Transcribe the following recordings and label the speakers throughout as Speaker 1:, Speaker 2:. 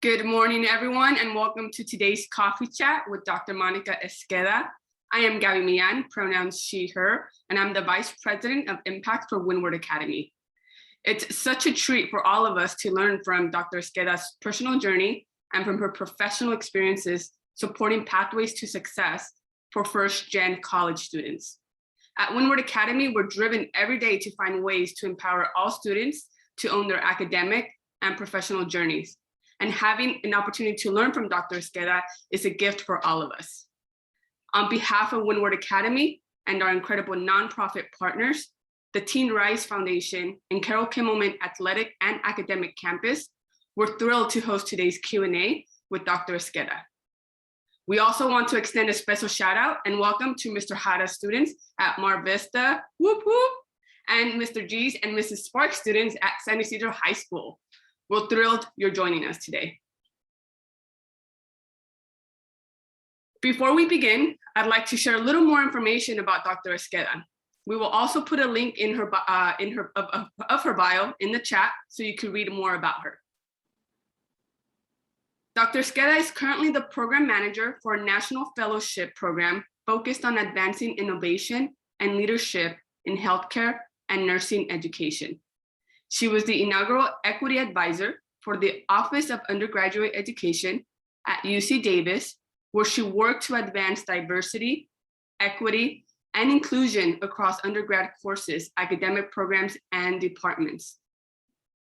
Speaker 1: Good morning, everyone, and welcome to today's coffee chat with Dr. Monica Esqueda. I am Gabby Millan, pronouns she, her, and I'm the Vice President of Impact for Windward Academy. It's such a treat for all of us to learn from Dr. Esqueda's personal journey and from her professional experiences supporting pathways to success for first-gen college students. At Windward Academy, we're driven every day to find ways to empower all students to own their academic and professional journeys. And having an opportunity to learn from Dr. Esqueda is a gift for all of us. On behalf of Windward Academy and our incredible nonprofit partners, the Teen Rise Foundation and Carol Kimmelman Athletic and Academic Campus, we're thrilled to host today's Q&A with Dr. Esqueda. We also want to extend a special shout out and welcome to Mr. Hara's students at Mar Vista, whoop whoop, and Mr. G's and Mrs. Sparks students at San Isidro High School. We're thrilled you're joining us today. Before we begin, I'd like to share a little more information about Dr. Esqueda. We will also put a link in her her bio in the chat so you can read more about her. Dr. Esqueda is currently the program manager for a national fellowship program focused on advancing innovation and leadership in healthcare and nursing education. She was the inaugural equity advisor for the Office of Undergraduate Education at UC Davis, where she worked to advance diversity, equity, and inclusion across undergrad courses, academic programs, and departments.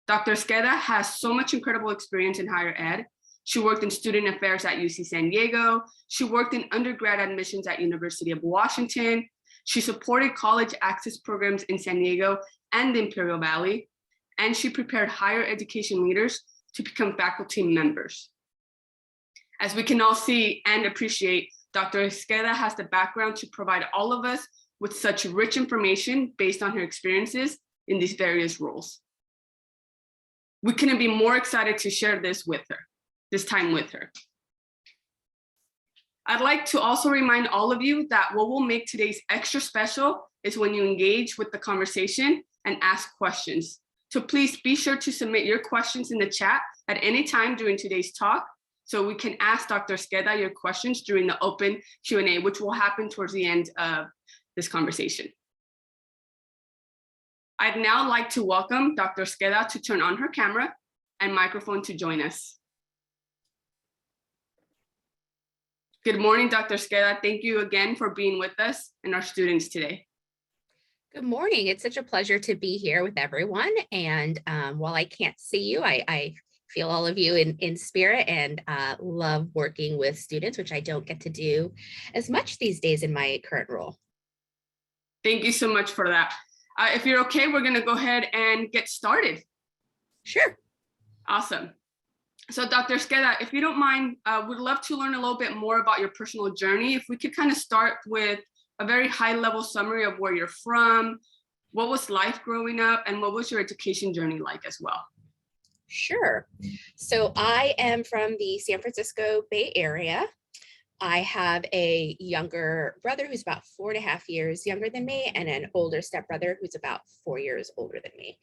Speaker 1: Dr. Esqueda has so much incredible experience in higher ed. She worked in student affairs at UC San Diego. She worked in undergrad admissions at University of Washington. She supported college access programs in San Diego and the Imperial Valley. And she prepared higher education leaders to become faculty members. As we can all see and appreciate, Dr. Esqueda has the background to provide all of us with such rich information based on her experiences in these various roles. We couldn't be more excited to share this time with her. I'd like to also remind all of you that what will make today's extra special is when you engage with the conversation and ask questions. So please be sure to submit your questions in the chat at any time during today's talk so we can ask Dr. Esqueda your questions during the open Q&A, which will happen towards the end of this conversation. I'd now like to welcome Dr. Esqueda to turn on her camera and microphone to join us. Good morning, Dr. Esqueda. Thank you again for being with us and our students today.
Speaker 2: Good morning. It's such a pleasure to be here with everyone. And while I can't see you, I feel all of you in spirit and love working with students, which I don't get to do as much these days in my current role.
Speaker 1: Thank you so much for that. If you're okay, we're going to go ahead and get started.
Speaker 2: Sure.
Speaker 1: Awesome. So Dr. Esqueda, if you don't mind, we'd love to learn a little bit more about your personal journey. If we could kind of start with a very high-level summary of where you're from, what was life growing up, and what was your education journey like as well?
Speaker 2: Sure. So I am from the San Francisco Bay Area. I have a younger brother who's about 4.5 years younger than me, and an older stepbrother who's about 4 years older than me.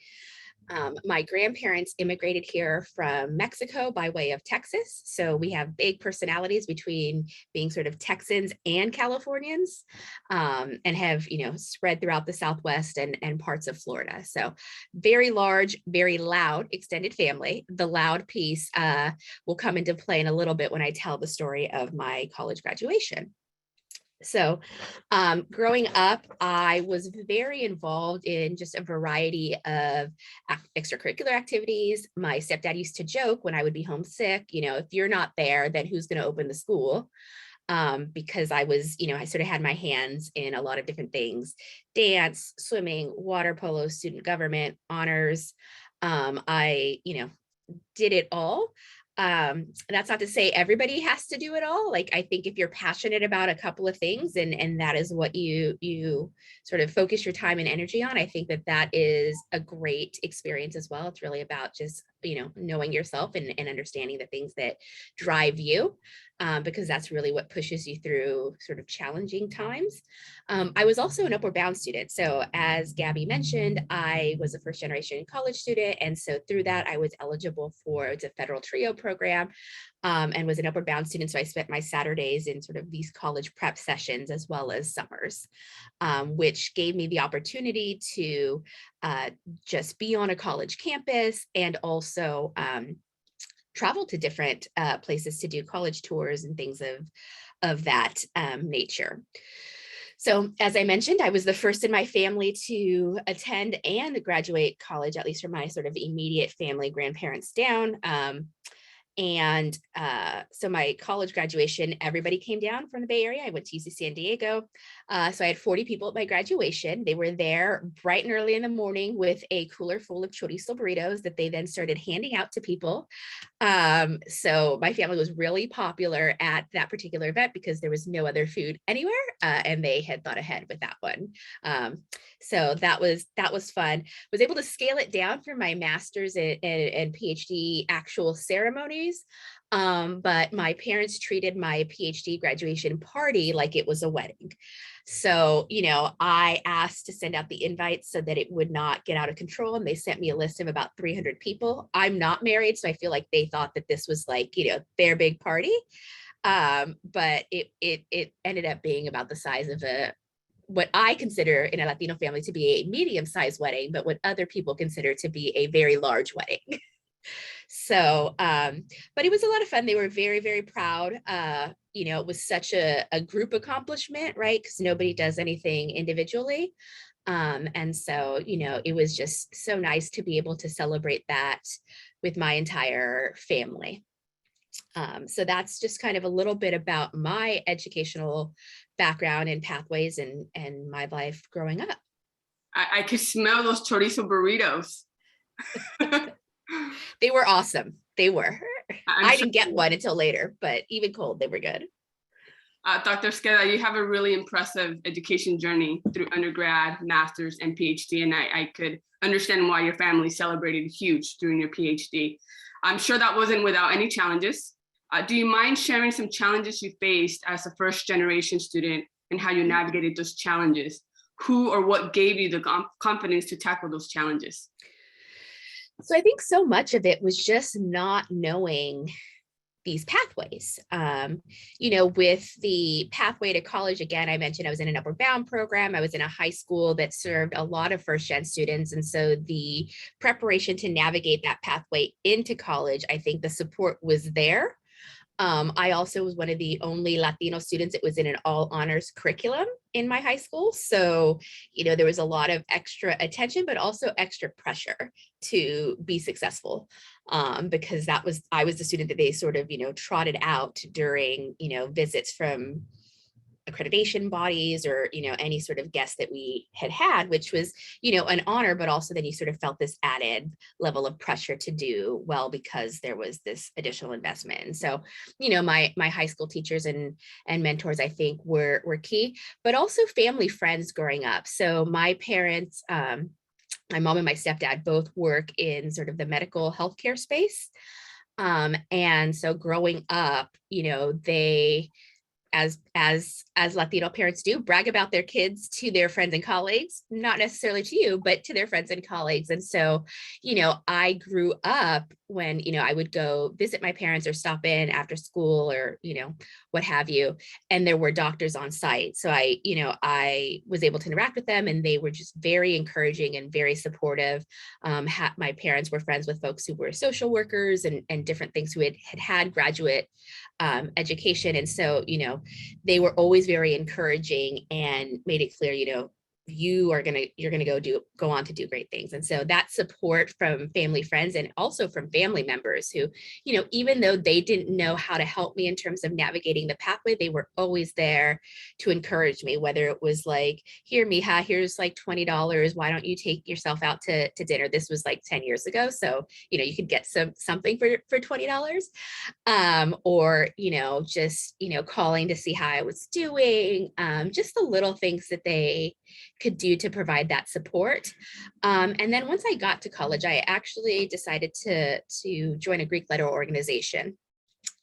Speaker 2: My grandparents immigrated here from Mexico by way of Texas. So we have big personalities between being sort of Texans and Californians, and have, spread throughout the Southwest and parts of Florida. So very large, very loud extended family. The loud piece will come into play in a little bit when I tell the story of my college graduation. So growing up, I was very involved in just a variety of extracurricular activities. My stepdad used to joke when I would be homesick, if you're not there, then who's going to open the school? Because I was, I sort of had my hands in a lot of different things: dance, swimming, water polo, student government, honors. I, did it all. That's not to say everybody has to do it all. Like, I think if you're passionate about a couple of things and that is what you sort of focus your time and energy on, I think that is a great experience as well. It's really about just knowing yourself and understanding the things that drive you, because that's really what pushes you through sort of challenging times. I was also an Upward Bound student. So as Gabby mentioned, I was a first generation college student. And so through that, I was eligible for the federal TRIO program, and was an Upward Bound student. So I spent my Saturdays in sort of these college prep sessions as well as summers, which gave me the opportunity to just be on a college campus and also travel to different places to do college tours and things of that nature. So as I mentioned, I was the first in my family to attend and graduate college, at least from my sort of immediate family, grandparents down. So my college graduation, everybody came down from the Bay Area. I went to UC San Diego. So I had 40 people at my graduation. They were there bright and early in the morning with a cooler full of chorizo burritos that they then started handing out to people. So my family was really popular at that particular event because there was no other food anywhere, and they had thought ahead with that one. So that was fun. Was able to scale it down for my master's and PhD actual ceremonies. But my parents treated my PhD graduation party like it was a wedding. So, I asked to send out the invites so that it would not get out of control. And they sent me a list of about 300 people. I'm not married, so I feel like they thought that this was like, their big party. But it ended up being about the size of what I consider in a Latino family to be a medium-sized wedding, but what other people consider to be a very large wedding. So, but it was a lot of fun. They were very, very proud. It was such a group accomplishment, right? Because nobody does anything individually. And so, it was just so nice to be able to celebrate that with my entire family. So that's just kind of a little bit about my educational background and pathways and my life growing up.
Speaker 1: I could smell those chorizo burritos.
Speaker 2: They were awesome. They were. I
Speaker 1: Sure
Speaker 2: didn't get one until later, but even cold, they were good.
Speaker 1: Dr. Esqueda, you have a really impressive education journey through undergrad, master's, and PhD, and I could understand why your family celebrated huge during your PhD. I'm sure that wasn't without any challenges. Do you mind sharing some challenges you faced as a first-generation student and how you navigated those challenges? Who or what gave you the confidence to tackle those challenges?
Speaker 2: So I think so much of it was just not knowing these pathways. With the pathway to college, again, I mentioned I was in an Upward Bound program. I was in a high school that served a lot of first-gen students. And so the preparation to navigate that pathway into college, I think the support was there. I also was one of the only Latino students that was in an all honors curriculum in my high school. So, there was a lot of extra attention, but also extra pressure to be successful, because I was the student that they sort of, trotted out during, visits from accreditation bodies or, any sort of guest that we had, which was, an honor, but also then you sort of felt this added level of pressure to do well because there was this additional investment. And so, my high school teachers and mentors, I think were key, but also family friends growing up. So my parents, my mom and my stepdad both work in sort of the medical healthcare space. And so growing up, they, as Latino parents do, brag about their kids to their friends and colleagues, not necessarily to you, but to their friends and colleagues. And so, I grew up when, I would go visit my parents or stop in after school or, what have you. And there were doctors on site. So I was able to interact with them and they were just very encouraging and very supportive. My parents were friends with folks who were social workers and different things who had graduate education. And so, they were always very encouraging and made it clear, you're going to go on to do great things. And so that support from family friends and also from family members who, even though they didn't know how to help me in terms of navigating the pathway, they were always there to encourage me, whether it was like, here, Mija, here's like $20. Why don't you take yourself out to dinner? This was like 10 years ago. So, you could get something for $20, or, just, calling to see how I was doing, just the little things that they could do to provide that support. And then once I got to college, I actually decided to join a Greek letter organization.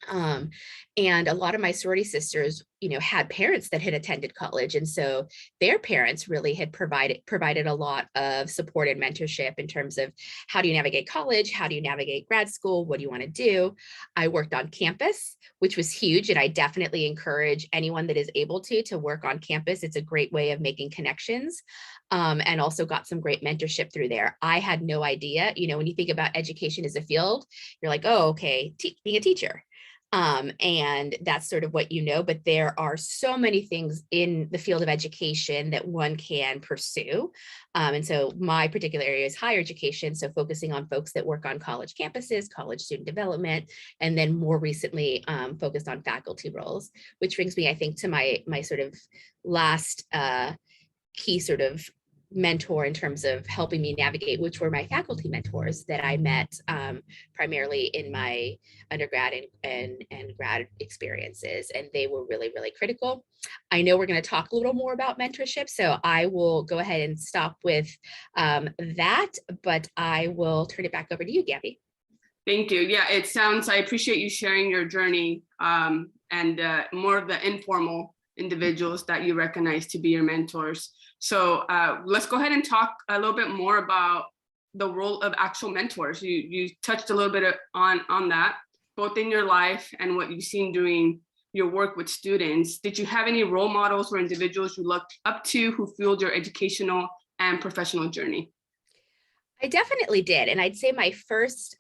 Speaker 2: And a lot of my sorority sisters, had parents that had attended college. And so their parents really had provided a lot of support and mentorship in terms of how do you navigate college? How do you navigate grad school? What do you want to do? I worked on campus, which was huge. And I definitely encourage anyone that is able to work on campus. It's a great way of making connections. And also got some great mentorship through there. I had no idea, when you think about education as a field, you're like, oh, okay, being a teacher. And that's sort of what but there are so many things in the field of education that one can pursue. And so my particular area is higher education. So focusing on folks that work on college campuses, college student development, and then more recently focused on faculty roles, which brings me, I think, to my sort of last key sort of mentor in terms of helping me navigate, which were my faculty mentors that I met primarily in my undergrad and grad experiences. And they were really, really critical. I know we're going to talk a little more about mentorship, so I will go ahead and stop with that, but I will turn it back over to you, Gabby.
Speaker 1: Thank you. Yeah, I appreciate you sharing your journey and more of the informal individuals that you recognize to be your mentors. So let's go ahead and talk a little bit more about the role of actual mentors. You touched a little bit on that, both in your life and what you've seen doing your work with students. Did you have any role models or individuals you looked up to who fueled your educational and professional journey?
Speaker 2: I definitely did. And I'd say my first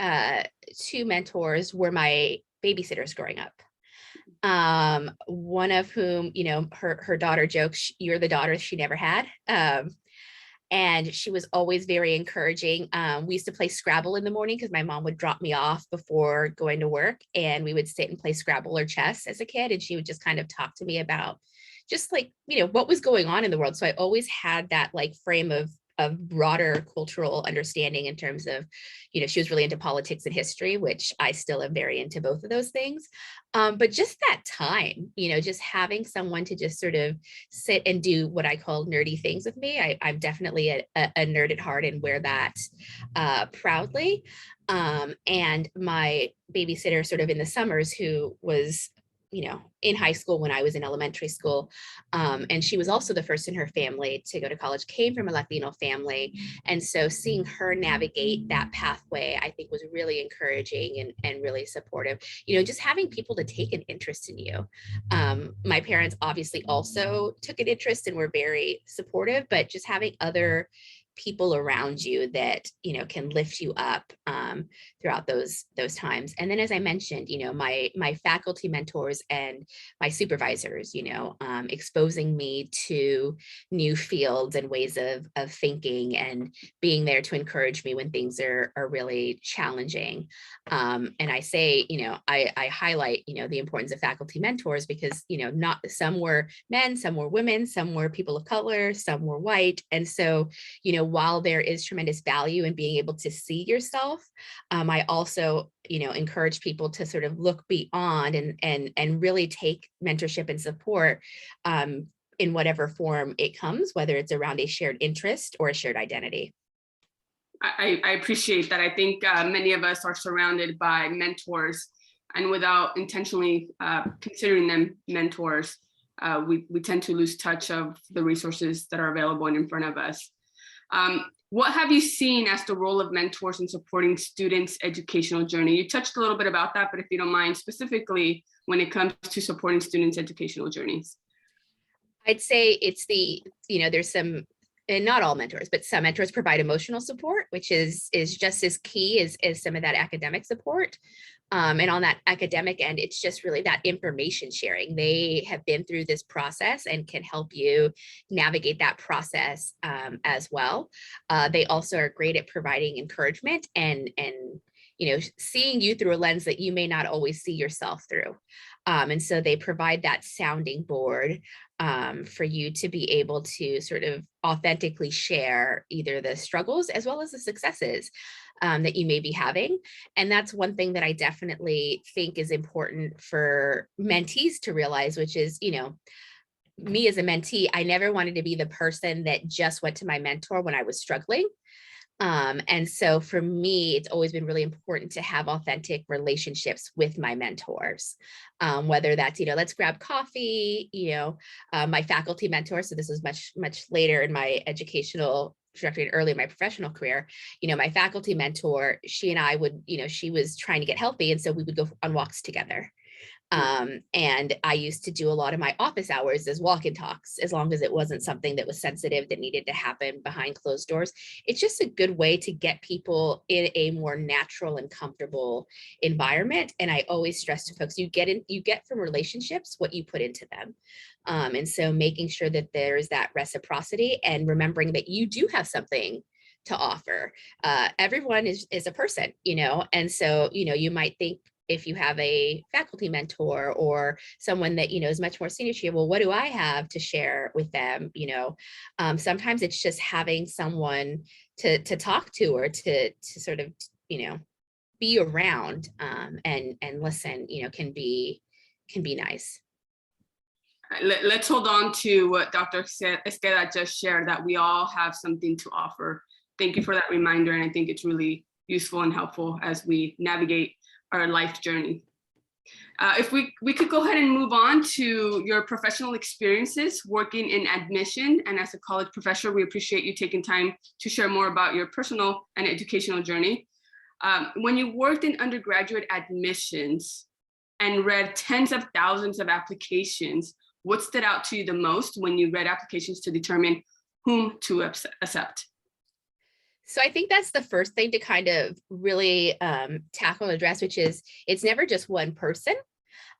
Speaker 2: two mentors were my babysitters growing up. One of whom, her daughter jokes, you're the daughter she never had. And she was always very encouraging. We used to play Scrabble in the morning because my mom would drop me off before going to work, and we would sit and play Scrabble or chess as a kid. And she would just kind of talk to me about just like, what was going on in the world. So I always had that like frame of broader cultural understanding in terms of, she was really into politics and history, which I still am very into both of those things. But just that time, just having someone to just sort of sit and do what I call nerdy things with me. I'm definitely a nerd at heart and wear that proudly. And my babysitter sort of in the summers, who was in high school when I was in elementary school. And she was also the first in her family to go to college, came from a Latino family. And so seeing her navigate that pathway, I think was really encouraging and really supportive. Just having people to take an interest in you. My parents obviously also took an interest and were very supportive, but just having other people around you that can lift you up throughout those times. And then, as I mentioned, my faculty mentors and my supervisors, exposing me to new fields and ways of thinking and being there to encourage me when things are really challenging. And I say, I highlight, the importance of faculty mentors because, not some were men, some were women, some were people of color, some were white. And so, while there is tremendous value in being able to see yourself, I also, encourage people to sort of look beyond and really take mentorship and support in whatever form it comes, whether it's around a shared interest or a shared identity.
Speaker 1: I appreciate that. I think many of us are surrounded by mentors, and without intentionally considering them mentors, we tend to lose touch of the resources that are available and in front of us. What have you seen as the role of mentors in supporting students' educational journey? You touched a little bit about that, but if you don't mind, specifically when it comes to supporting students' educational journeys.
Speaker 2: I'd say it's there's some, and not all mentors, but some mentors provide emotional support, which is just as key as some of that academic support. And on that academic end, it's just really that information sharing. They have been through this process and can help you navigate that process as well. They also are great at providing encouragement and seeing you through a lens that you may not always see yourself through. And so they provide that sounding board for you to be able to sort of authentically share either the struggles as well as the successes that you may be having. And that's one thing that I definitely think is important for mentees to realize, which is, me as a mentee, I never wanted to be the person that just went to my mentor when I was struggling. And so for me, it's always been really important to have authentic relationships with my mentors, whether that's, let's grab coffee, my faculty mentor. So this was much later in my educational trajectory, early in my professional career, my faculty mentor, she and I would, she was trying to get healthy. And so we would go on walks together. And I used to do a lot of my office hours as walk and talks, as long as it wasn't something that was sensitive that needed to happen behind closed doors. It's just a good way to get people in a more natural and comfortable environment. And I always stress to folks, you get from relationships what you put into them. And so making sure that there's that reciprocity and remembering that you do have something to offer. Everyone is a person, and so, you might think, if you have a faculty mentor or someone that, is much more senior to you, well, what do I have to share with them? Sometimes it's just having someone to talk to or to sort of, be around and listen, can be nice.
Speaker 1: Let's hold on to what Dr. Esqueda just shared, that we all have something to offer. Thank you for that reminder. And I think it's really useful and helpful as we navigate our life journey. If we could go ahead and move on to your professional experiences working in admission and as a college professor, we appreciate you taking time to share more about your personal and educational journey. When you worked in undergraduate admissions and read tens of thousands of applications, what stood out to you the most when you read applications to determine whom to accept?
Speaker 2: So I think that's the first thing to kind of really tackle and address, which is it's never just one person.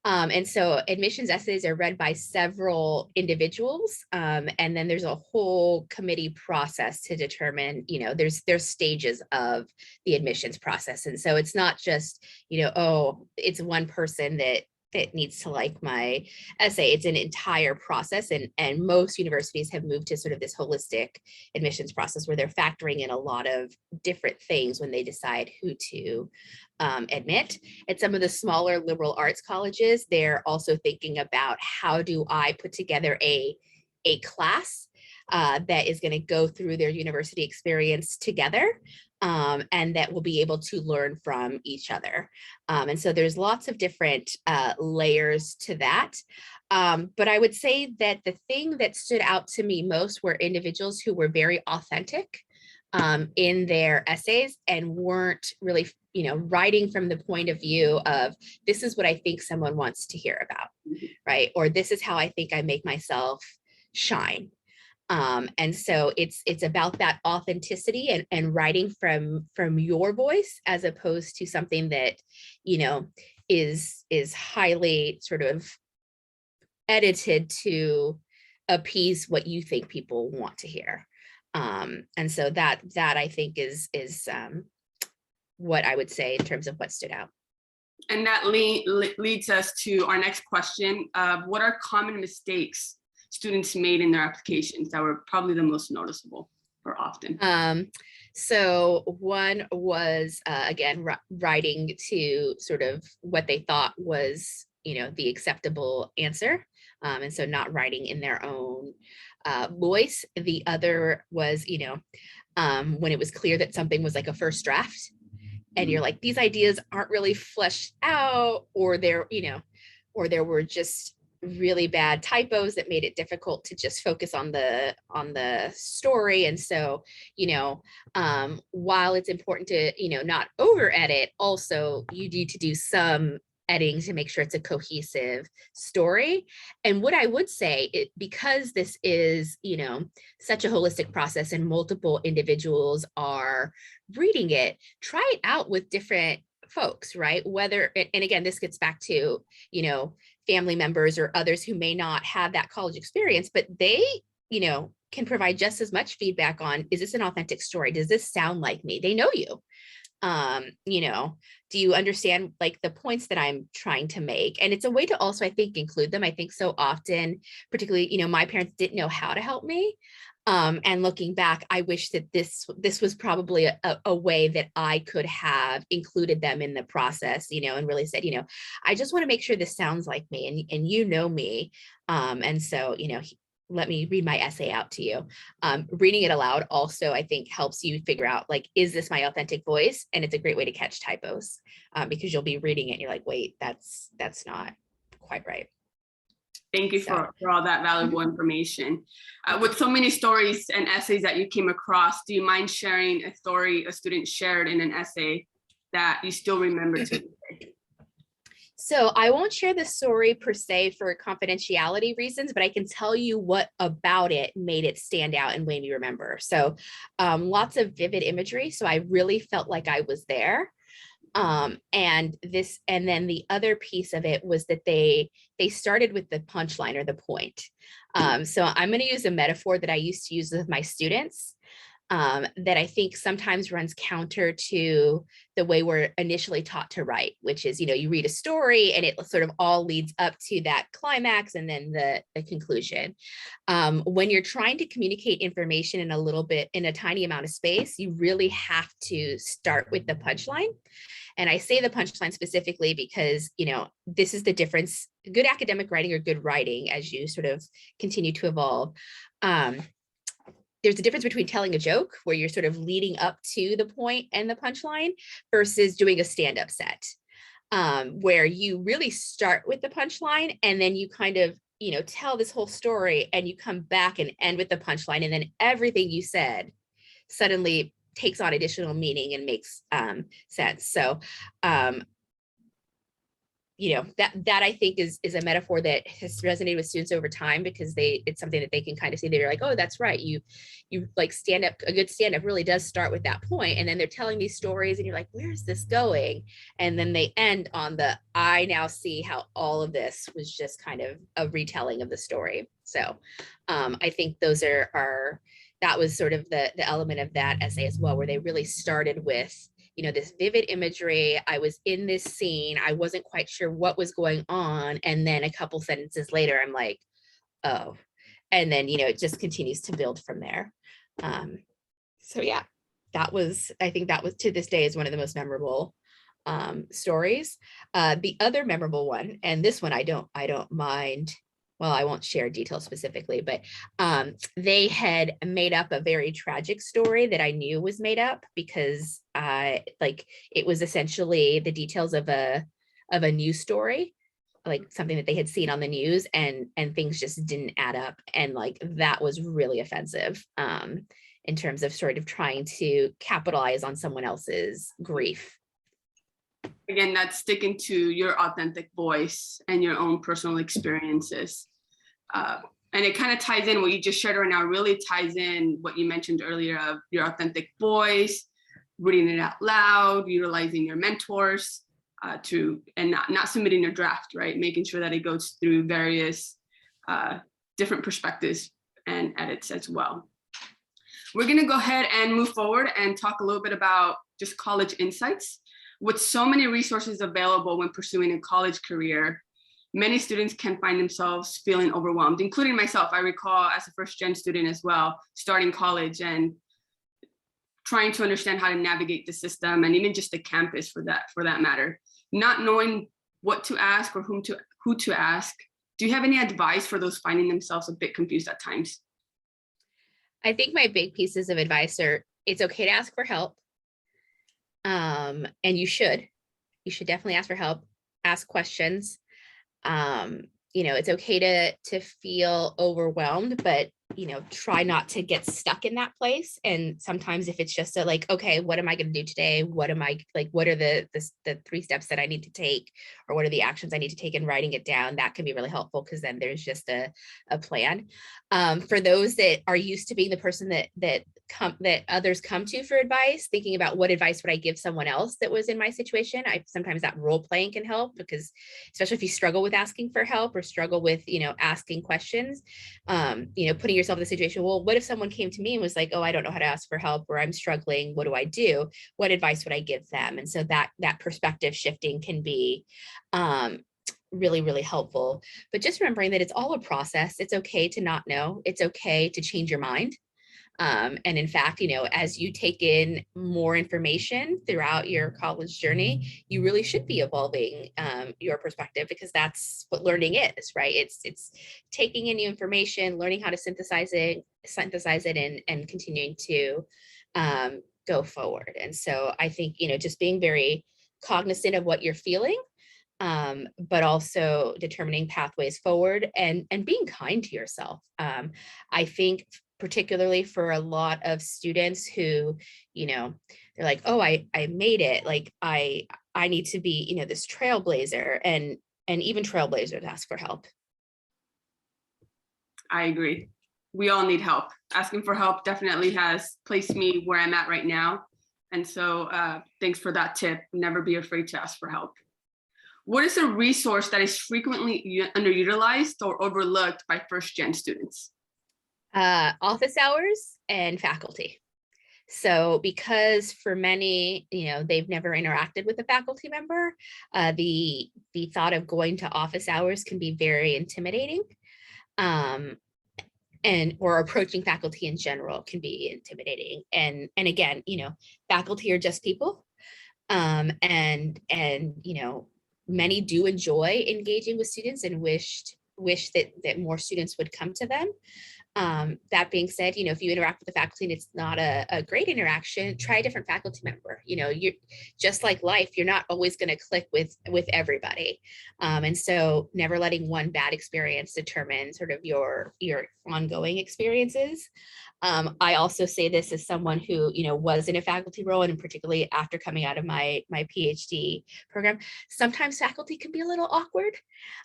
Speaker 2: And so admissions essays are read by several individuals. And then there's a whole committee process to determine, there's stages of the admissions process. And so it's not just, it's one person that needs to like my essay. It's an entire process. And most universities have moved to sort of this holistic admissions process where they're factoring in a lot of different things when they decide who to admit. At some of the smaller liberal arts colleges, they're also thinking about how do I put together a class that is going to go through their university experience together. And that will be able to learn from each other. And so there's lots of different layers to that. But I would say that the thing that stood out to me most were individuals who were very authentic in their essays and weren't really, writing from the point of view of this is what I think someone wants to hear about, right? Or this is how I think I make myself shine. And so it's about that authenticity and writing from your voice as opposed to something that, is highly sort of edited to appease what you think people want to hear. And so that I think is what I would say in terms of what stood out.
Speaker 1: And that leads us to our next question. What are common mistakes students made in their applications that were probably the most noticeable or often?
Speaker 2: So one was, again, writing to sort of what they thought was, the acceptable answer. And so not writing in their own voice. The other was, when it was clear that something was like a first draft and you're like, these ideas aren't really fleshed out, or there were just really bad typos that made it difficult to just focus on the story. And so, while it's important to, not over edit, also you need to do some editing to make sure it's a cohesive story. And what I would say, because this is, such a holistic process and multiple individuals are reading it, try it out with different folks, right? Whether, and again, this gets back to, family members or others who may not have that college experience, but they, can provide just as much feedback on, is this an authentic story? Does this sound like me? They know you. You know, do you understand like the points that I'm trying to make? And it's a way to also, I think, include them. I think so often, particularly, you know, my parents didn't know how to help me. And looking back, I wish that this was probably a way that I could have included them in the process, you know, and really said, you know, I just want to make sure this sounds like me and you know me. And so, you know, let me read my essay out to you. Reading it aloud also, I think, helps you figure out, like, is this my authentic voice? And it's a great way to catch typos because you'll be reading it and you're like, wait, that's not quite right.
Speaker 1: Thank you for all that valuable information. With so many stories and essays that you came across, do you mind sharing a story a student shared in an essay that you still remember to this day?
Speaker 2: So I won't share the story per se for confidentiality reasons, but I can tell you what about it made it stand out and made me remember. So lots of vivid imagery. So I really felt like I was there. And then the other piece of it was that they started with the punchline or the point. So I'm going to use a metaphor that I used to use with my students that I think sometimes runs counter to the way we're initially taught to write, which is, you know, you read a story and it sort of all leads up to that climax and then the conclusion. When you're trying to communicate information in a tiny amount of space, you really have to start with the punchline. And I say the punchline specifically because, you know, this is the difference. Good academic writing or good writing, as you sort of continue to evolve, there's a difference between telling a joke where you're sort of leading up to the point and the punchline versus doing a stand-up set, where you really start with the punchline and then you kind of, you know, tell this whole story and you come back and end with the punchline, and then everything you said suddenly takes on additional meaning and makes sense. So, you know, that I think is a metaphor that has resonated with students over time because it's something that they can kind of see. They're like, oh, that's right. You like a good stand-up really does start with that point, and then they're telling these stories and you're like, where's this going? And then they end on I now see how all of this was just kind of a retelling of the story. So I think those that was sort of the element of that essay as well, where they really started with, you know, this vivid imagery. I was in this scene. I wasn't quite sure what was going on. And then a couple sentences later, I'm like, oh, and then, you know, it just continues to build from there. So yeah, I think that was to this day is one of the most memorable stories. The other memorable one, and this one I don't mind. Well, I won't share details specifically, but they had made up a very tragic story that I knew was made up because like it was essentially the details of a news story, like something that they had seen on the news, and things just didn't add up. And like that was really offensive in terms of sort of trying to capitalize on someone else's grief.
Speaker 1: Again, that's sticking to your authentic voice and your own personal experiences. And it kind of ties in what you just shared right now, really ties in what you mentioned earlier of your authentic voice, reading it out loud, utilizing your mentors and not submitting your draft, right? Making sure that it goes through various different perspectives and edits as well. We're going to go ahead and move forward and talk a little bit about just college insights. With so many resources available when pursuing a college career, many students can find themselves feeling overwhelmed, including myself. I recall as a first-gen student as well, starting college and trying to understand how to navigate the system and even just the campus for that matter, not knowing what to ask or who to ask. Do you have any advice for those finding themselves a bit confused at times?
Speaker 2: I think my big pieces of advice are, it's okay to ask for help. And you should definitely ask for help, ask questions. You know, it's okay to feel overwhelmed, but, you know, try not to get stuck in that place. And sometimes if it's just like, okay, what am I going to do today? What are the 3 steps that I need to take, or what are the actions I need to take, and writing it down, that can be really helpful because then there's just a plan. For those that are used to being the person that others come to for advice, thinking about what advice would I give someone else that was in my situation. Sometimes that role playing can help, because especially if you struggle with asking for help or struggle with, asking questions, putting yourself in the situation, well, what if someone came to me and was like, oh, I don't know how to ask for help, or I'm struggling, what do I do? What advice would I give them? And so that perspective shifting can be really, really helpful. But just remembering that it's all a process. It's okay to not know. It's okay to change your mind. And in fact, as you take in more information throughout your college journey, you really should be evolving your perspective, because that's what learning is, right? It's taking in new information, learning how to synthesize it, and continuing to go forward. And so I think, just being very cognizant of what you're feeling, but also determining pathways forward, and being kind to yourself. I think particularly for a lot of students who, they're like, oh, I made it. Like I need to be, this trailblazer, and even trailblazers ask for help.
Speaker 1: I agree. We all need help. Asking for help definitely has placed me where I'm at right now. And so thanks for that tip. Never be afraid to ask for help. What is a resource that is frequently underutilized or overlooked by first-gen students?
Speaker 2: Office hours and faculty. So because for many, they've never interacted with a faculty member, the thought of going to office hours can be very intimidating. Or approaching faculty in general can be intimidating. And again, faculty are just people. And many do enjoy engaging with students and wish that more students would come to them. That being said, if you interact with the faculty and it's not a great interaction, try a different faculty member. You're just like life, you're not always going to click with everybody. And so never letting one bad experience determine sort of your ongoing experiences. I also say this as someone who, was in a faculty role, and particularly after coming out of my PhD program, sometimes faculty can be a little awkward,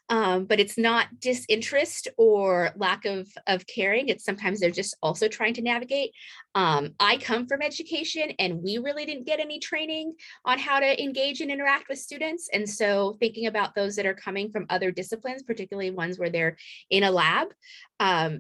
Speaker 2: but it's not disinterest or lack of caring. It's sometimes they're just also trying to navigate. I come from education, and we really didn't get any training on how to engage and interact with students. And so thinking about those that are coming from other disciplines, particularly ones where they're in a lab,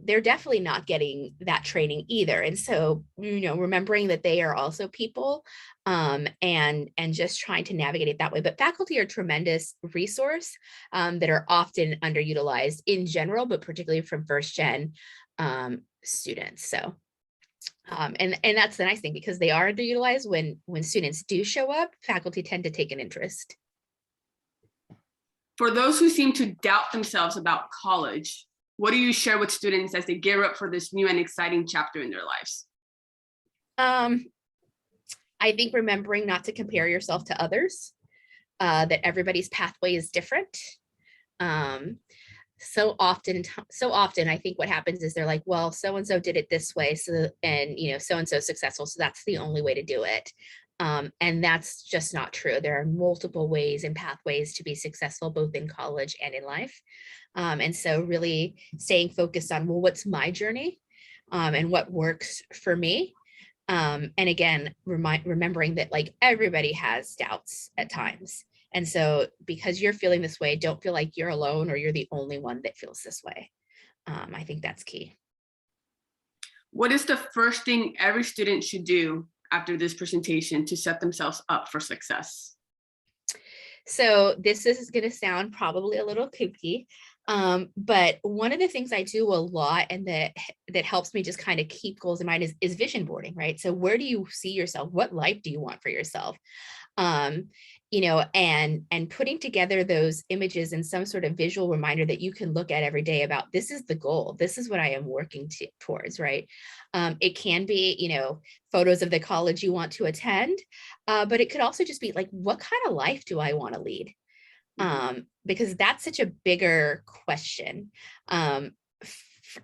Speaker 2: they're definitely not getting that training either. And so, remembering that they are also people, and just trying to navigate it that way. But faculty are a tremendous resource that are often underutilized in general, but particularly from first gen students. So, and that's the nice thing, because they are underutilized. When students do show up, faculty tend to take an interest.
Speaker 1: For those who seem to doubt themselves about college, what do you share with students as they gear up for this new and exciting chapter in their lives?
Speaker 2: I think remembering not to compare yourself to others, that everybody's pathway is different. So often, I think what happens is they're like, well, so-and-so did it this way. And so-and-so successful. So that's the only way to do it. And that's just not true. There are multiple ways and pathways to be successful, both in college and in life. And so really staying focused on, well, what's my journey, and what works for me. And again, remembering that like everybody has doubts at times. And so because you're feeling this way, don't feel like you're alone or you're the only one that feels this way. I think that's key.
Speaker 1: What is the first thing every student should do after this presentation to set themselves up for success?
Speaker 2: So this is going to sound probably a little kooky, but one of the things I do a lot, and that helps me just kind of keep goals in mind, is vision boarding, right? So where do you see yourself? What life do you want for yourself? And putting together those images in some sort of visual reminder that you can look at every day about, this is the goal. This is what I am working towards, right? It can be, photos of the college you want to attend, but it could also just be like, what kind of life do I want to lead? Because that's such a bigger question.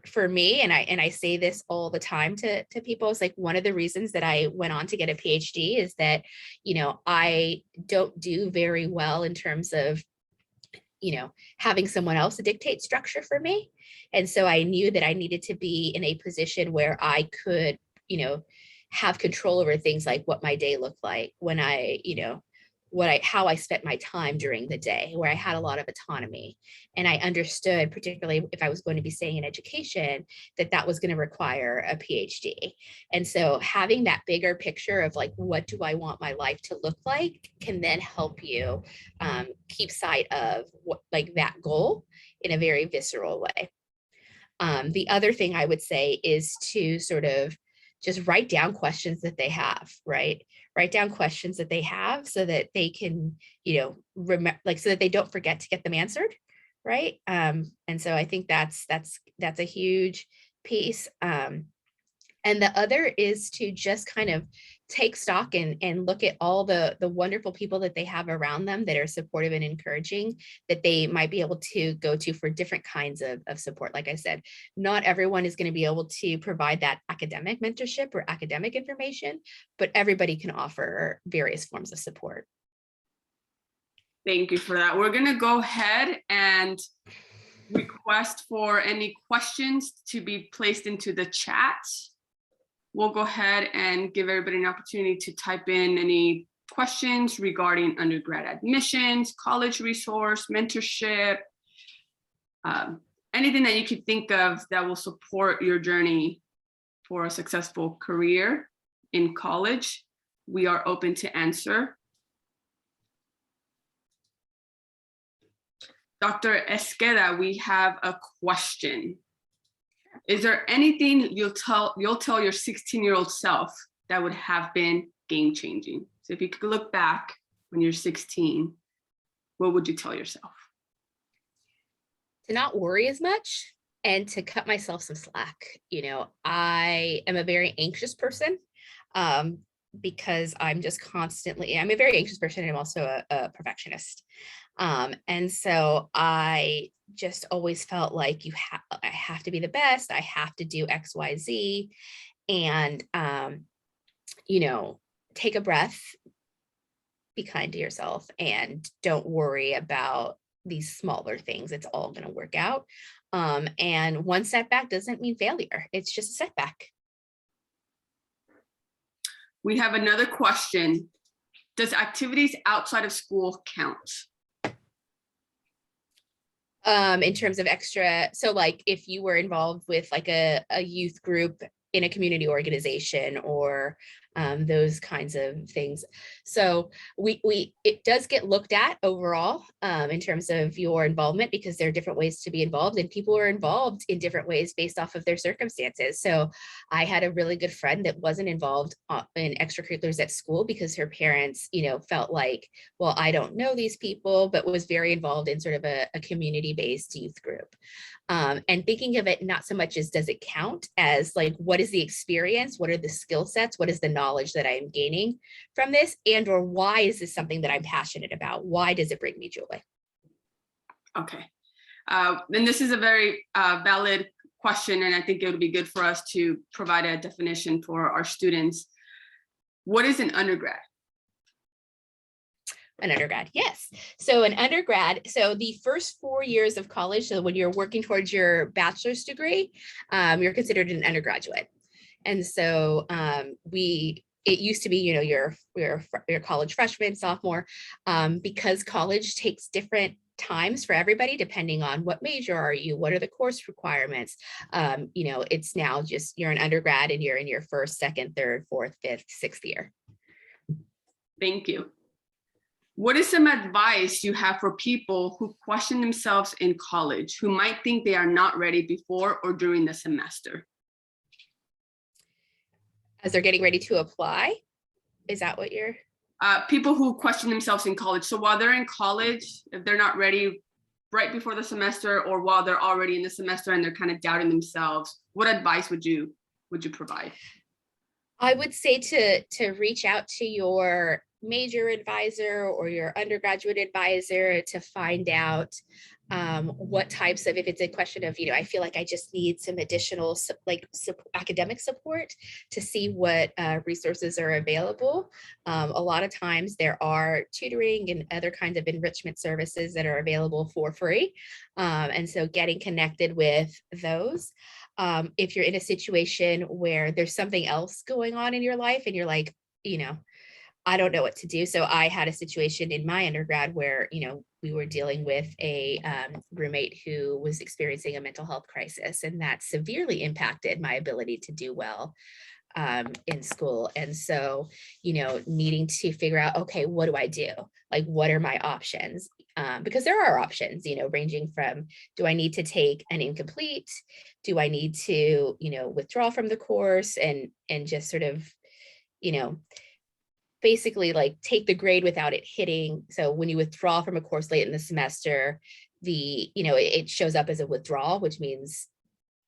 Speaker 2: For me, and I say this all the time to people, it's like one of the reasons that I went on to get a PhD is that, I don't do very well in terms of, having someone else dictate structure for me. And so I knew that I needed to be in a position where I could have control over things like what my day looked like, when I, how I spent my time during the day, where I had a lot of autonomy. And I understood, particularly if I was going to be staying in education, that was going to require a PhD. And so having that bigger picture of like, what do I want my life to look like, can then help you keep sight of what, like, that goal in a very visceral way. The other thing I would say is to sort of just write down questions that they have, right? Write down questions that they have so that they can, remember, like, so that they don't forget to get them answered, right? And so I think that's a huge piece. And the other is to just kind of take stock and look at all the wonderful people that they have around them that are supportive and encouraging, that they might be able to go to for different kinds of support. Like I said, not everyone is going to be able to provide that academic mentorship or academic information, but everybody can offer various forms of support.
Speaker 1: Thank you for that. We're going to go ahead and request for any questions to be placed into the chat. We'll go ahead and give everybody an opportunity to type in any questions regarding undergrad admissions, college resource, mentorship, anything that you could think of that will support your journey for a successful career in college. We are open to answer. Dr. Esqueda, we have a question. Is there anything you'll tell your 16-year-old self that would have been game-changing? So if you could look back when you're 16, what would you tell yourself?
Speaker 2: To not worry as much and to cut myself some slack. I am a very anxious person because I'm a very anxious person, and I'm also a perfectionist. And so I just always felt like I have to be the best. I have to do X, Y, Z, and, take a breath, be kind to yourself, and don't worry about these smaller things. It's all going to work out. And one setback doesn't mean failure. It's just a setback.
Speaker 1: We have another question. Does activities outside of school count?
Speaker 2: In terms of extra, so like if you were involved with like a youth group in a community organization or those kinds of things. So it does get looked at overall in terms of your involvement, because there are different ways to be involved, and people are involved in different ways based off of their circumstances. So I had a really good friend that wasn't involved in extracurriculars at school because her parents, felt like, well, I don't know these people, but was very involved in sort of a community-based youth group. And thinking of it not so much as does it count as like, what is the experience? What are the skill sets? What is the knowledge that I'm gaining from this? And or why is this something that I'm passionate about? Why does it bring me joy?
Speaker 1: Okay. And this is a very valid question, and I think it would be good for us to provide a definition for our students. What is an undergrad?
Speaker 2: An undergrad, yes. So an undergrad, so the first 4 years of college, so when you're working towards your bachelor's degree, you're considered an undergraduate. And so it used to be, your college freshman, sophomore, because college takes different times for everybody, depending on what major are you, what are the course requirements. It's now just, you're an undergrad and you're in your first, second, third, fourth, fifth, sixth year.
Speaker 1: Thank you. What is some advice you have for people who question themselves in college, who might think they are not ready before or during the semester?
Speaker 2: As they're getting ready to apply? Is that what you're?
Speaker 1: People who question themselves in college. So while they're in college, if they're not ready right before the semester, or while they're already in the semester and they're kind of doubting themselves, what advice would you provide?
Speaker 2: I would say to reach out to your major advisor or your undergraduate advisor to find out what types of, if it's a question of, I feel like I just need some additional academic support, to see what resources are available. A lot of times there are tutoring and other kinds of enrichment services that are available for free. And so getting connected with those. If you're in a situation where there's something else going on in your life and you're like, I don't know what to do. So I had a situation in my undergrad where, we were dealing with a roommate who was experiencing a mental health crisis, and that severely impacted my ability to do well in school. And so, needing to figure out, okay, what do I do? Like, what are my options? Because there are options, ranging from, do I need to take an incomplete? Do I need to, withdraw from the course and just sort of, basically like take the grade without it hitting. So when you withdraw from a course late in the semester, it shows up as a withdrawal, which means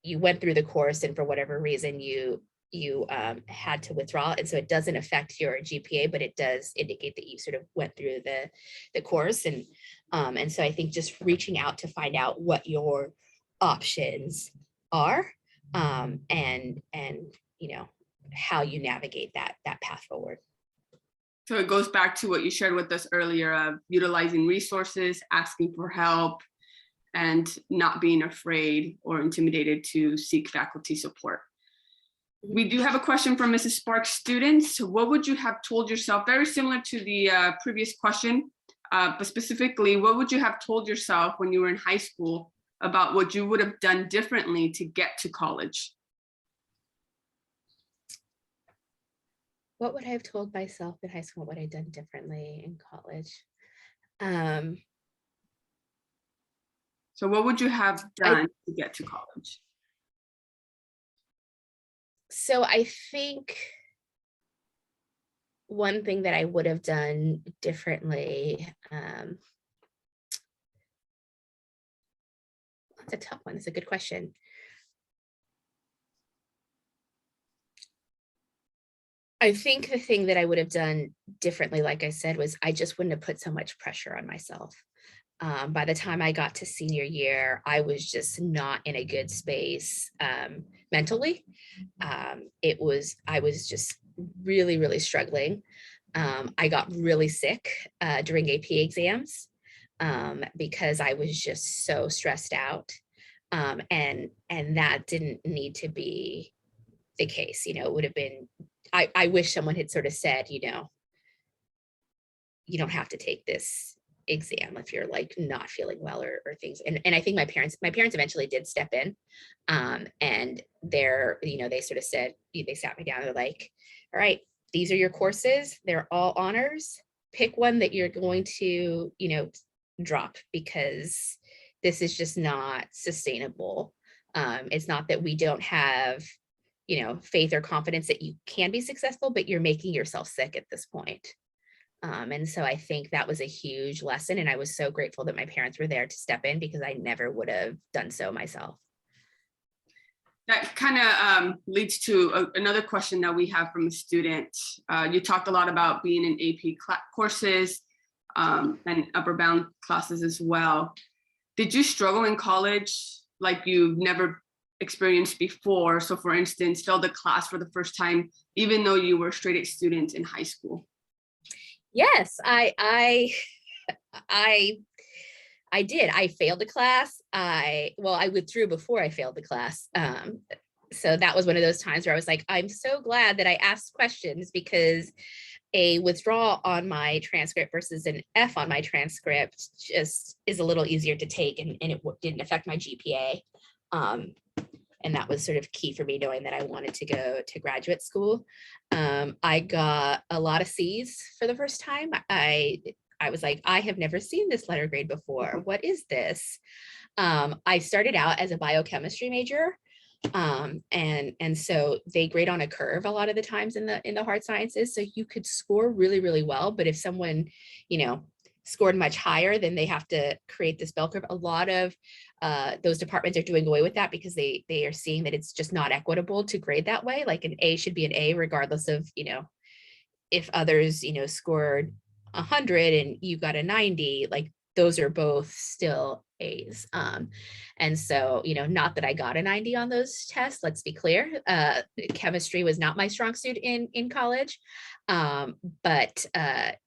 Speaker 2: you went through the course and for whatever reason you had to withdraw. And so it doesn't affect your GPA, but it does indicate that you sort of went through the course. And so I think just reaching out to find out what your options are, and how you navigate that path forward.
Speaker 1: So it goes back to what you shared with us earlier of utilizing resources, asking for help, and not being afraid or intimidated to seek faculty support. We do have a question from Mrs. Sparks' students. What would you have told yourself, very similar to the previous question, but specifically, what would you have told yourself when you were in high school about what you would have done differently to get to college?
Speaker 2: What would I have told myself in high school? What would I have done differently in college?
Speaker 1: So what would you have done to get to college?
Speaker 2: So I think one thing that I would have done differently, that's a tough one. It's a good question. I think the thing that I would have done differently, like I said, was I just wouldn't have put so much pressure on myself. By the time I got to senior year, I was just not in a good space mentally. I was just really, really struggling. I got really sick during AP exams because I was just so stressed out. And that didn't need to be the case. It would have been, I wish someone had sort of said, you don't have to take this exam if you're like not feeling well or things. And I think my parents eventually did step in, and they sort of said, they sat me down, they're like, all right, these are your courses. They're all honors. Pick one that you're going to, drop, because this is just not sustainable. It's not that we don't have faith or confidence that you can be successful, but you're making yourself sick at this point. And so I think that was a huge lesson. And I was so grateful that my parents were there to step in, because I never would have done so myself.
Speaker 1: That kind of leads to another question that we have from a student. You talked a lot about being in AP courses and upper bound classes as well. Did you struggle in college like you've never experienced before? So for instance, failed a class for the first time, even though you were a straight A student in high school?
Speaker 2: Yes, I did. I failed a class. I withdrew before I failed the class. So that was one of those times where I was like, I'm so glad that I asked questions, because a withdrawal on my transcript versus an F on my transcript just is a little easier to take, and it didn't affect my GPA. And that was sort of key for me, knowing that I wanted to go to graduate school. I got a lot of C's for the first time. I was like, I have never seen this letter grade before. What is this? I started out as a biochemistry major. And so they grade on a curve a lot of the times in the hard sciences. So you could score really, really well. But if someone, scored much higher, then they have to create this bell curve. A lot of those departments are doing away with that, because they are seeing that it's just not equitable to grade that way. Like an A should be an A, regardless of, if others, scored 100 and you got a 90, like those are both still A's. And so, not that I got a 90 on those tests, let's be clear. Chemistry was not my strong suit in college. But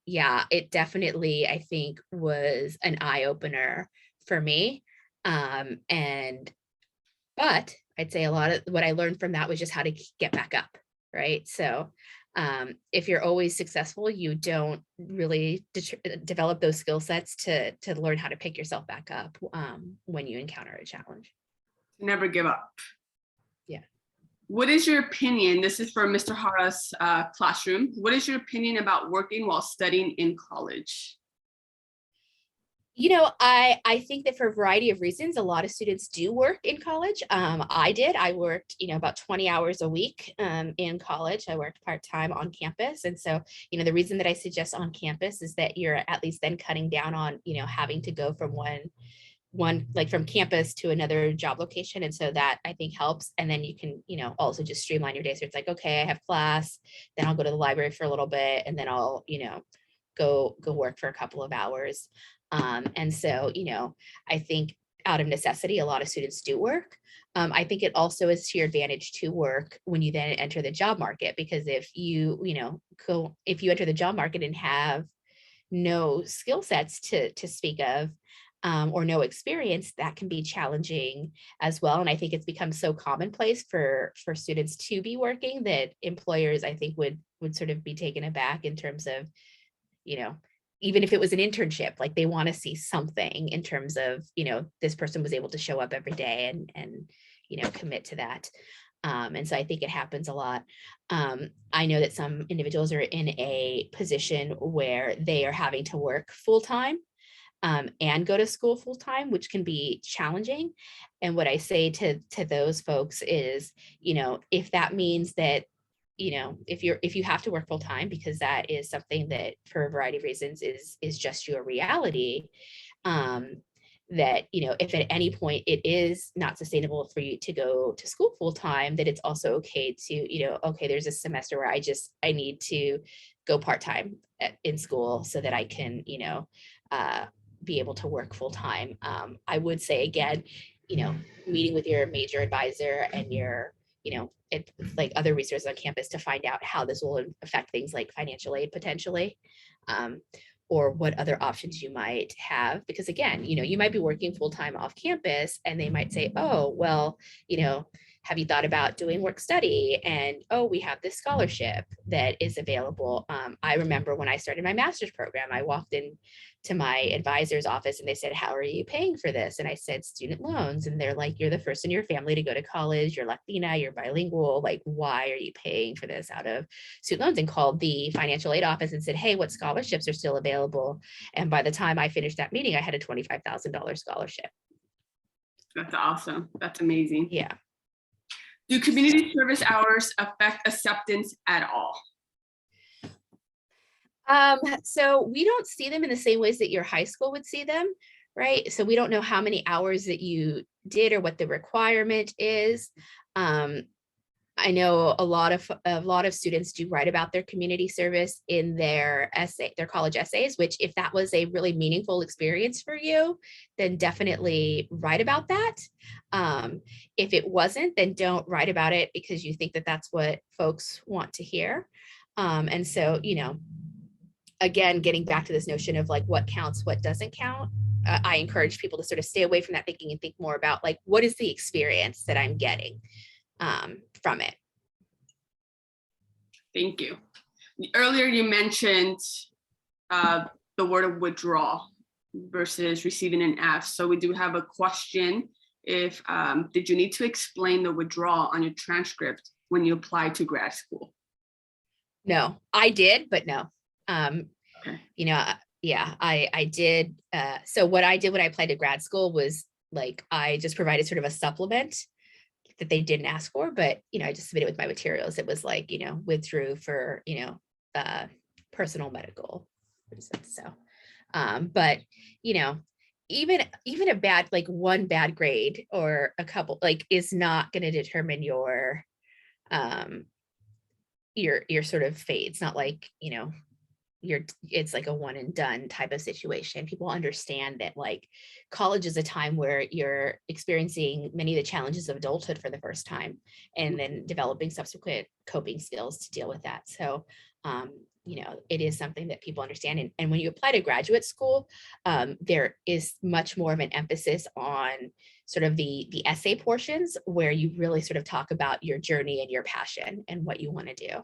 Speaker 2: yeah, it definitely, I think, was an eye opener for me. But I'd say a lot of what I learned from that was just how to get back up, right? So if you're always successful, you don't really develop those skill sets to learn how to pick yourself back up when you encounter a challenge.
Speaker 1: Never give up.
Speaker 2: Yeah.
Speaker 1: What is your opinion? This is for Mr. Hara's classroom. What is your opinion about working while studying in college?
Speaker 2: I think that for a variety of reasons, a lot of students do work in college. I did. I worked, about 20 hours a week in college. I worked part-time on campus. And so, the reason that I suggest on campus is that you're at least then cutting down on, having to go from one like from campus to another job location. And so that I think helps. And then you can, also just streamline your day. So it's like, okay, I have class, then I'll go to the library for a little bit, and then I'll, go work for a couple of hours. And so, I think out of necessity, a lot of students do work. I think it also is to your advantage to work when you then enter the job market, because if you enter the job market and have no skill sets to speak of, or no experience, that can be challenging as well. And I think it's become so commonplace for students to be working that employers, I think, would sort of be taken aback in terms of, even if it was an internship, like they want to see something in terms of, this person was able to show up every day and commit to that. And so I think it happens a lot. I know that some individuals are in a position where they are having to work full-time and go to school full-time, which can be challenging. And what I say to those folks is, if that means that, if you have to work full-time, because that is something that for a variety of reasons is just your reality, that, if at any point it is not sustainable for you to go to school full-time, that it's also okay to, okay, there's a semester where I need to go part-time in school so that I can, be able to work full-time. I would say, again, meeting with your major advisor and your, like other resources on campus to find out how this will affect things like financial aid potentially, or what other options you might have. Because again, you might be working full-time off campus and they might say, oh, well, have you thought about doing work study? And, oh, we have this scholarship that is available. I remember when I started my master's program, I walked in to my advisor's office and they said, how are you paying for this? And I said, student loans. And they're like, you're the first in your family to go to college, you're Latina, you're bilingual, like, why are you paying for this out of student loans? And called the financial aid office and said, hey, what scholarships are still available? And by the time I finished that meeting, I had a $25,000 scholarship.
Speaker 1: That's awesome. That's amazing.
Speaker 2: Yeah.
Speaker 1: Do community service hours affect acceptance at all?
Speaker 2: So we don't see them in the same ways that your high school would see them, right? So we don't know how many hours that you did or what the requirement is. I know a lot of students do write about their community service in their college essays, which if that was a really meaningful experience for you, then definitely write about that. If it wasn't, then don't write about it because you think that that's what folks want to hear. And so, again, getting back to this notion of like what counts, what doesn't count, I encourage people to sort of stay away from that thinking and think more about like, what is the experience that I'm getting from it.
Speaker 1: Thank you. Earlier you mentioned the word of withdrawal versus receiving an F. So we do have a question. If did you need to explain the withdrawal on your transcript when you applied to grad school?
Speaker 2: No, I did, but no.
Speaker 1: Okay.
Speaker 2: Yeah, I did. So what I did when I applied to grad school was like, I just provided sort of a supplement that they didn't ask for, but, I just submitted with my materials. It was like, withdrew for, personal medical reasons. So, but, even a bad, like one bad grade or a couple, like is not going to determine your sort of fate. It's not like, it's like a one and done type of situation. People understand that like college is a time where you're experiencing many of the challenges of adulthood for the first time, and then developing subsequent coping skills to deal with that. So, it is something that people understand. And when you apply to graduate school, there is much more of an emphasis on sort of the essay portions where you really sort of talk about your journey and your passion and what you want to do.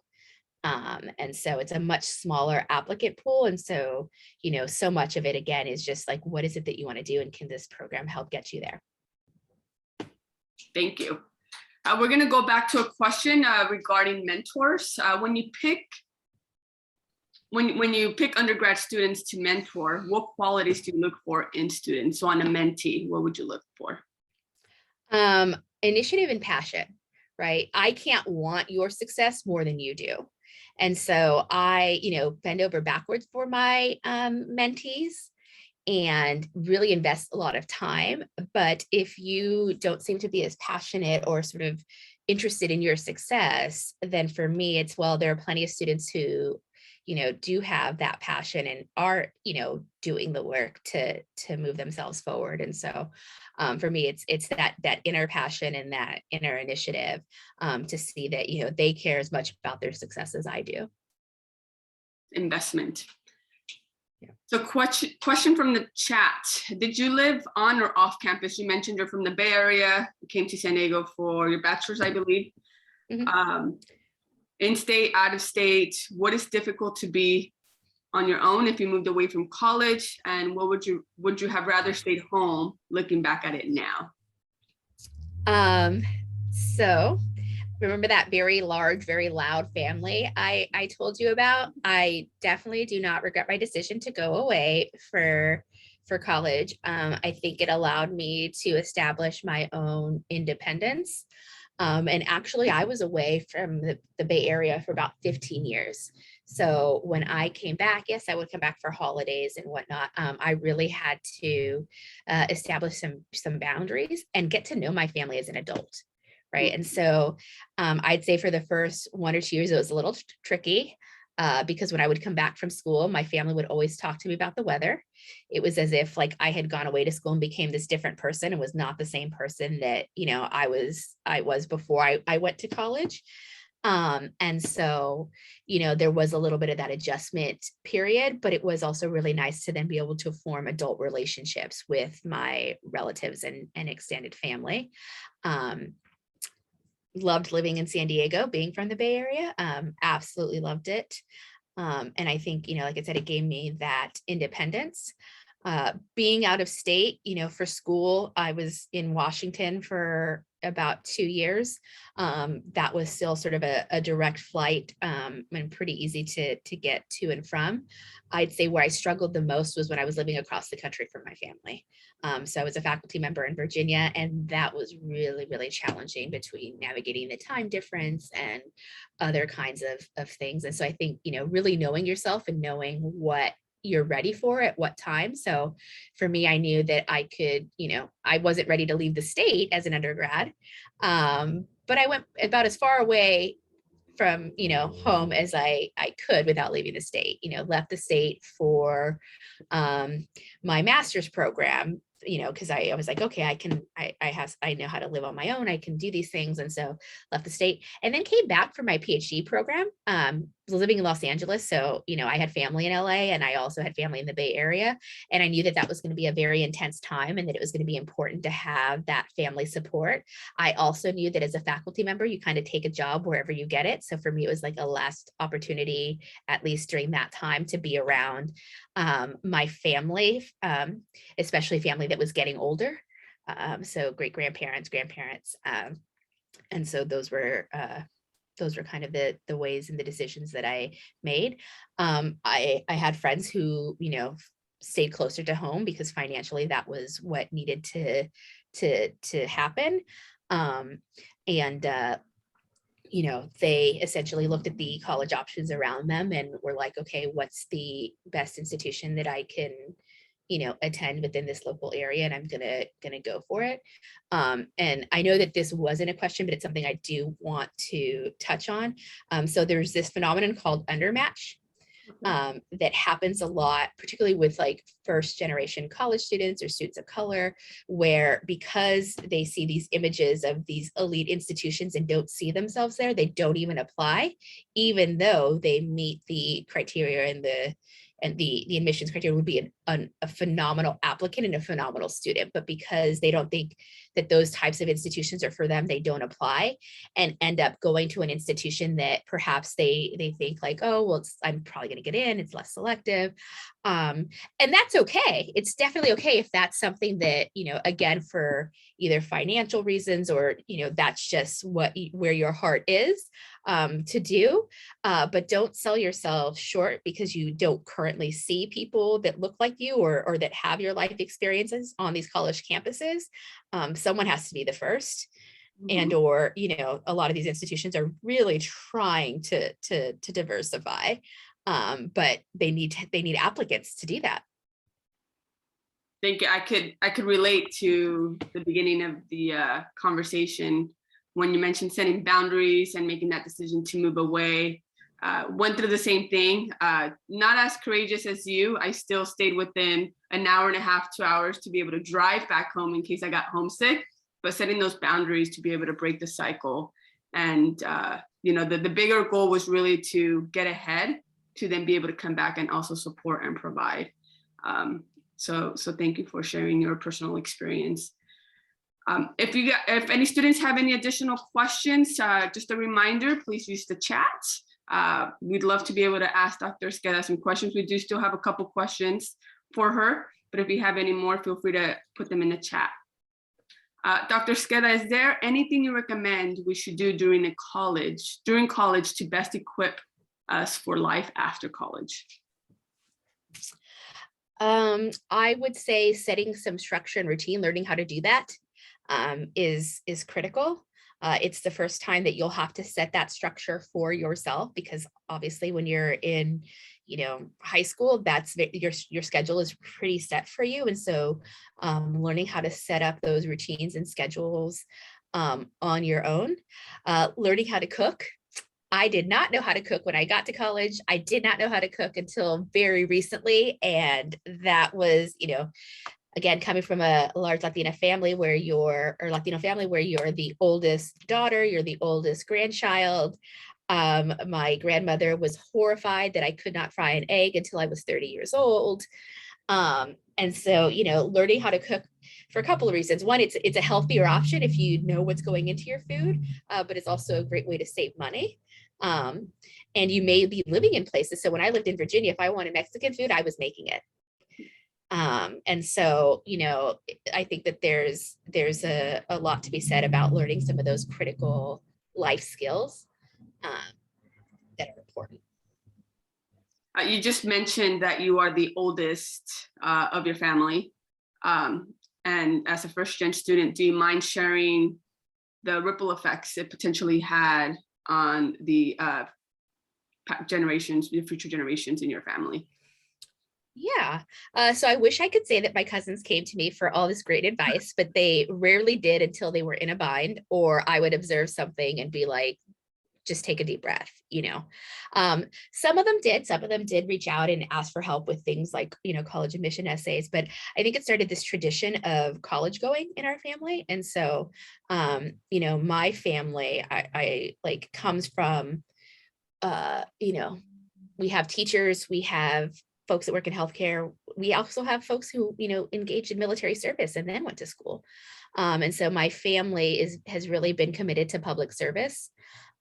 Speaker 2: And so it's a much smaller applicant pool. And so, so much of it, again, is just like, what is it that you want to do? And can this program help get you there?
Speaker 1: Thank you. We're going to go back to a question regarding mentors. When you pick undergrad students to mentor, what qualities do you look for in students? So on a mentee, what would you look for?
Speaker 2: Initiative and passion, right? I can't want your success more than you do. And so I, bend over backwards for my mentees and really invest a lot of time. But if you don't seem to be as passionate or sort of interested in your success, then for me, it's, well, there are plenty of students who, do have that passion and are, doing the work to move themselves forward. And so for me, it's that inner passion and that inner initiative to see that, they care as much about their success as I do.
Speaker 1: Investment.
Speaker 2: Yeah.
Speaker 1: So question from the chat. Did you live on or off campus? You mentioned you're from the Bay Area. You came to San Diego for your bachelor's, I believe. Mm-hmm. In-state, out-of-state, what is difficult to be on your own if you moved away from college? And what would you have rather stayed home looking back at it now?
Speaker 2: So remember that very large, very loud family I told you about? I definitely do not regret my decision to go away for college. I think it allowed me to establish my own independence. And actually, I was away from the Bay Area for about 15 years. So when I came back, yes, I would come back for holidays and whatnot. I really had to establish some boundaries and get to know my family as an adult, right? And so I'd say for the first 1 or 2 years, it was a little tricky. Because when I would come back from school, my family would always talk to me about the weather. It was as if like I had gone away to school and became this different person and was not the same person that, I was before I went to college. And so, there was a little bit of that adjustment period, but it was also really nice to then be able to form adult relationships with my relatives and extended family. Loved living in San Diego, being from the Bay Area, absolutely loved it. And I think, like I said, it gave me that independence. Being out of state, for school, I was in Washington for about 2 years. That was still sort of a direct flight and pretty easy to get to and from. I'd say where I struggled the most was when I was living across the country from my family. So I was a faculty member in Virginia, and that was really, really challenging between navigating the time difference and other kinds of things. And so I think, really knowing yourself and knowing what you're ready for at what time. So for me, I knew that I could, I wasn't ready to leave the state as an undergrad, but I went about as far away from, home as I could without leaving the state, left the state for my master's program, because I was like, okay, I know how to live on my own. I can do these things. And so left the state and then came back for my PhD program. Was living in Los Angeles. So, I had family in LA and I also had family in the Bay Area. And I knew that that was going to be a very intense time and that it was going to be important to have that family support. I also knew that as a faculty member, you kind of take a job wherever you get it. So for me, it was like a last opportunity, at least during that time, to be around my family, especially family that was getting older. So great grandparents. And so those were kind of the ways and the decisions that I made. I had friends who, stayed closer to home because financially that was what needed to happen. They essentially looked at the college options around them and were like, okay, what's the best institution that I can, attend within this local area, and I'm gonna go for it. And I know that this wasn't a question, but it's something I do want to touch on. So there's this phenomenon called undermatch. That happens a lot, particularly with like first generation college students or students of color, where because they see these images of these elite institutions and don't see themselves there, they don't even apply, even though they meet the criteria and the admissions criteria would be a phenomenal applicant and a phenomenal student. But because they don't think that those types of institutions are for them, they don't apply and end up going to an institution that perhaps they think like, oh, well, I'm probably going to get in, it's less selective. And that's okay. It's definitely okay if that's something that, you know, again, for either financial reasons or, you know, that's just where your heart is to do. But don't sell yourself short because you don't currently see people that look like you or that have your life experiences on these college campuses. Someone has to be the first. And or, you know, a lot of these institutions are really trying to diversify, but they need applicants to do that.
Speaker 1: I think I could relate to the beginning of the conversation when you mentioned setting boundaries and making that decision to move away. Went through the same thing, not as courageous as you. I still stayed within an hour and a half, 2 hours to be able to drive back home in case I got homesick, but setting those boundaries to be able to break the cycle. And, you know, the bigger goal was really to get ahead to then be able to come back and also support and provide. So thank you for sharing your personal experience. If any students have any additional questions, just a reminder, please use the chat. We'd love to be able to ask Dr. Esqueda some questions. We do still have a couple questions for her, but if you have any more, feel free to put them in the chat. Dr. Esqueda, is there anything you recommend we should do during college to best equip us for life after college?
Speaker 2: I would say setting some structure and routine, learning how to do that is critical. It's the first time that you'll have to set that structure for yourself, because obviously when you're in, you know, high school, that's your schedule is pretty set for you. And so learning how to set up those routines and schedules on your own, learning how to cook. I did not know how to cook when I got to college. I did not know how to cook until very recently. And that was, you know, again, coming from a large Latino family where you're the oldest daughter, you're the oldest grandchild. My grandmother was horrified that I could not fry an egg until I was 30 years old. And so, you know, learning how to cook for a couple of reasons. One, it's a healthier option if you know what's going into your food, but it's also a great way to save money. And you may be living in places. So when I lived in Virginia, if I wanted Mexican food, I was making it. And so, you know, I think that there's a lot to be said about learning some of those critical life skills that are important.
Speaker 1: You just mentioned that you are the oldest of your family. And as a first-gen student, do you mind sharing the ripple effects it potentially had on the future generations in your family?
Speaker 2: Yeah. So I wish I could say that my cousins came to me for all this great advice, but they rarely did until they were in a bind, or I would observe something and be like, just take a deep breath, you know. Some of them did reach out and ask for help with things like, you know, college admission essays, but I think it started this tradition of college going in our family. And so, you know, my family, I like comes from, you know, we have teachers, we have folks that work in healthcare. We also have folks who, you know, engaged in military service and then went to school. And so my family has really been committed to public service.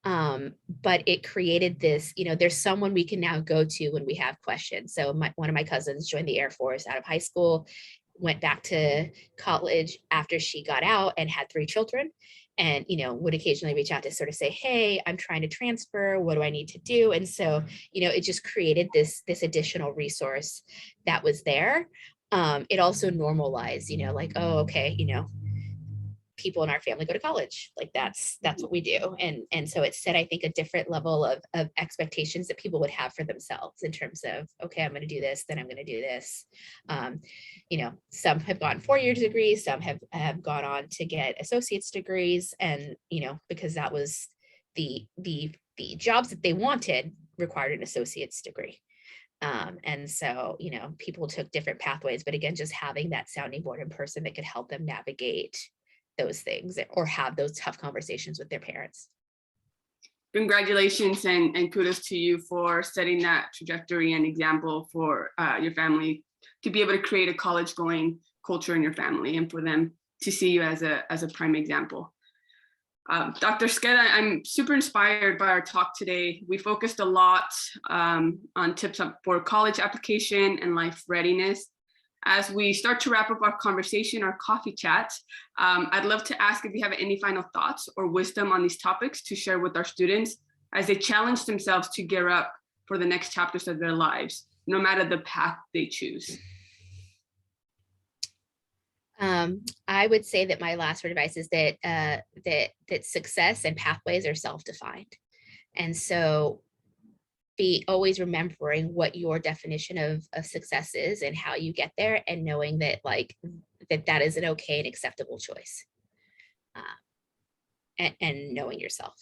Speaker 2: But it created this, you know, there's someone we can now go to when we have questions. So one of my cousins joined the Air Force out of high school, went back to college after she got out and had 3 children, and, you know, would occasionally reach out to sort of say, hey, I'm trying to transfer, what do I need to do? And so, you know, it just created this additional resource that was there. It also normalized, you know, like, oh, okay, you know, people in our family go to college, like that's what we do. And so it set, I think, a different level of expectations that people would have for themselves in terms of, okay, I'm going to do this, then I'm going to do this. You know, some have gotten 4-year degrees, some have gone on to get associate's degrees, and, you know, because that was the jobs that they wanted required an associate's degree. And so, you know, people took different pathways, but again, just having that sounding board in person that could help them navigate those things or have those tough conversations with their parents.
Speaker 1: Congratulations and kudos to you for setting that trajectory and example for your family to be able to create a college going culture in your family and for them to see you as a prime example. Dr. Esqueda, I'm super inspired by our talk today. We focused a lot on tips for college application and life readiness. As we start to wrap up our conversation, our coffee chat, I'd love to ask if you have any final thoughts or wisdom on these topics to share with our students as they challenge themselves to gear up for the next chapters of their lives, no matter the path they choose.
Speaker 2: I would say that my last word of advice is that that success and pathways are self-defined. And so be always remembering what your definition of success is and how you get there, and knowing that that is an okay and acceptable choice, and knowing yourself.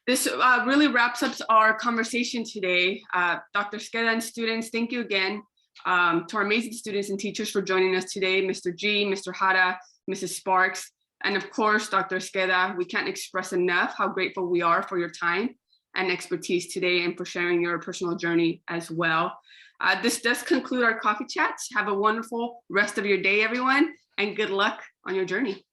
Speaker 1: This really wraps up our conversation today. Dr. Esqueda and students, thank you again to our amazing students and teachers for joining us today, Mr. G, Mr. Hara, Mrs. Sparks, and of course, Dr. Esqueda. We can't express enough how grateful we are for your time and expertise today and for sharing your personal journey as well. This does conclude our coffee chats. Have a wonderful rest of your day, everyone, and good luck on your journey.